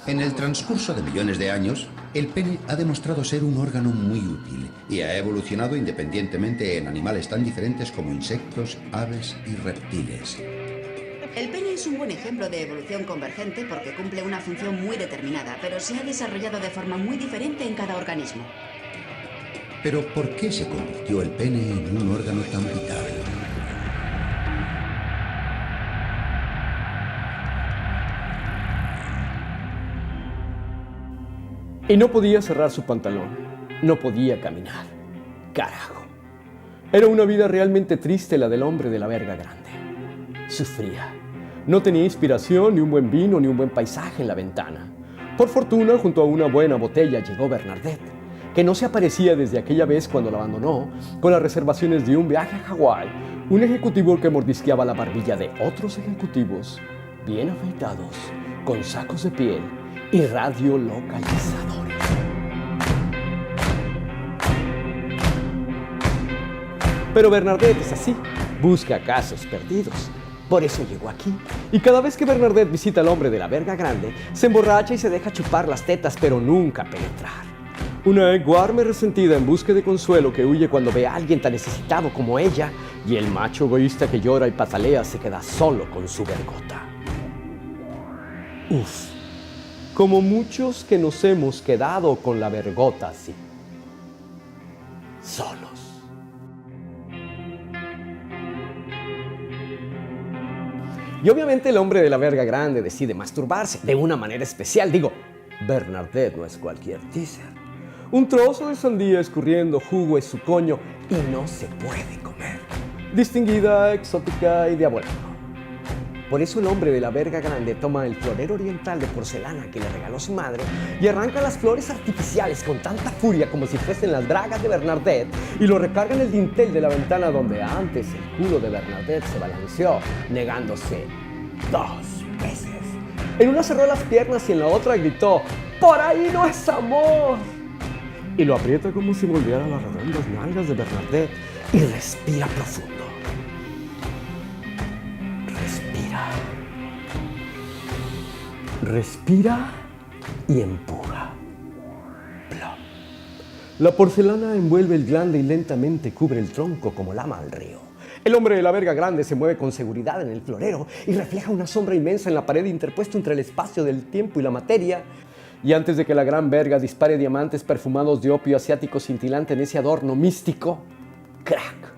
En el transcurso de millones de años, el pene ha demostrado ser un órgano muy útil y ha evolucionado independientemente en animales tan diferentes como insectos, aves y reptiles. El pene es un buen ejemplo de evolución convergente porque cumple una función muy determinada, pero se ha desarrollado de forma muy diferente en cada organismo. Pero ¿por qué se convirtió el pene en un órgano tan vital? Y no podía cerrar su pantalón, no podía caminar. Carajo. Era una vida realmente triste la del hombre de la verga grande. Sufría. No tenía inspiración, ni un buen vino, ni un buen paisaje en la ventana. Por fortuna, junto a una buena botella llegó Bernadette, que no se aparecía desde aquella vez cuando la abandonó, con las reservaciones de un viaje a Hawái, un ejecutivo que mordisqueaba la barbilla de otros ejecutivos, bien afeitados, con sacos de piel y radiolocalizadores. Pero Bernadette es así, busca casos perdidos. Por eso llegó aquí. Y cada vez que Bernadette visita al hombre de la verga grande, se emborracha y se deja chupar las tetas, pero nunca penetrar. Una eguarme resentida en busca de consuelo que huye cuando ve a alguien tan necesitado como ella, y el macho egoísta que llora y patalea se queda solo con su vergota. Uf. Como muchos que nos hemos quedado con la vergota así. Solos. Y obviamente el hombre de la verga grande decide masturbarse de una manera especial. Digo, Bernadette no es cualquier teaser. Un trozo de sandía escurriendo jugo es su coño y no se puede comer. Distinguida, exótica y diabólica. Por eso el hombre de la verga grande toma el florero oriental de porcelana que le regaló su madre y arranca las flores artificiales con tanta furia como si fuesen las dragas de Bernadette y lo recarga en el dintel de la ventana donde antes el culo de Bernadette se balanceó, negándose 2 veces. En una cerró las piernas y en la otra gritó: ¡por ahí no es amor! Y lo aprieta como si volviera a las redondas nalgas de Bernadette y respira profundo. Respira y empuja. Plop. La porcelana envuelve el glande y lentamente cubre el tronco como lama al río. El hombre de la verga grande se mueve con seguridad en el florero y refleja una sombra inmensa en la pared interpuesta entre el espacio del tiempo y la materia. Y antes de que la gran verga dispare diamantes perfumados de opio asiático cintilante en ese adorno místico, ¡crack!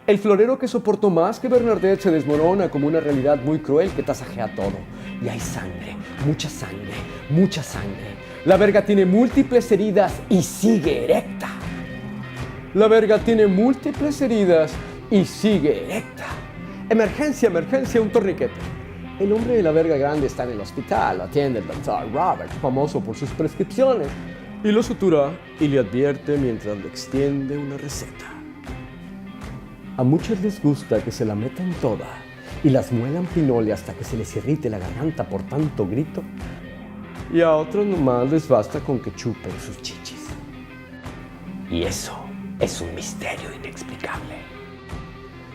El florero que soportó más que Bernadette se desmorona como una realidad muy cruel que tasajea todo. Y hay sangre, mucha sangre, mucha sangre. La verga tiene múltiples heridas y sigue erecta. La verga tiene múltiples heridas y sigue erecta. Emergencia, emergencia, un torniquete. El hombre de la verga grande está en el hospital, lo atiende el doctor Robert, famoso por sus prescripciones, y lo sutura y le advierte mientras le extiende una receta. A muchos les gusta que se la metan toda y las muelan pinole hasta que se les irrite la garganta por tanto grito. Y a otros nomás les basta con que chupen sus chichis. Y eso es un misterio inexplicable.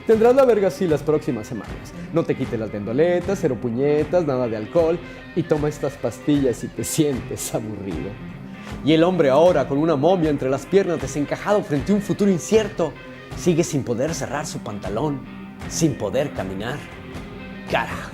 Tendrás la verga así las próximas semanas. No te quites las vendoletas, 0 puñetas, nada de alcohol y toma estas pastillas si te sientes aburrido. Y el hombre ahora con una momia entre las piernas desencajado frente a un futuro incierto sigue sin poder cerrar su pantalón, sin poder caminar. Carajo.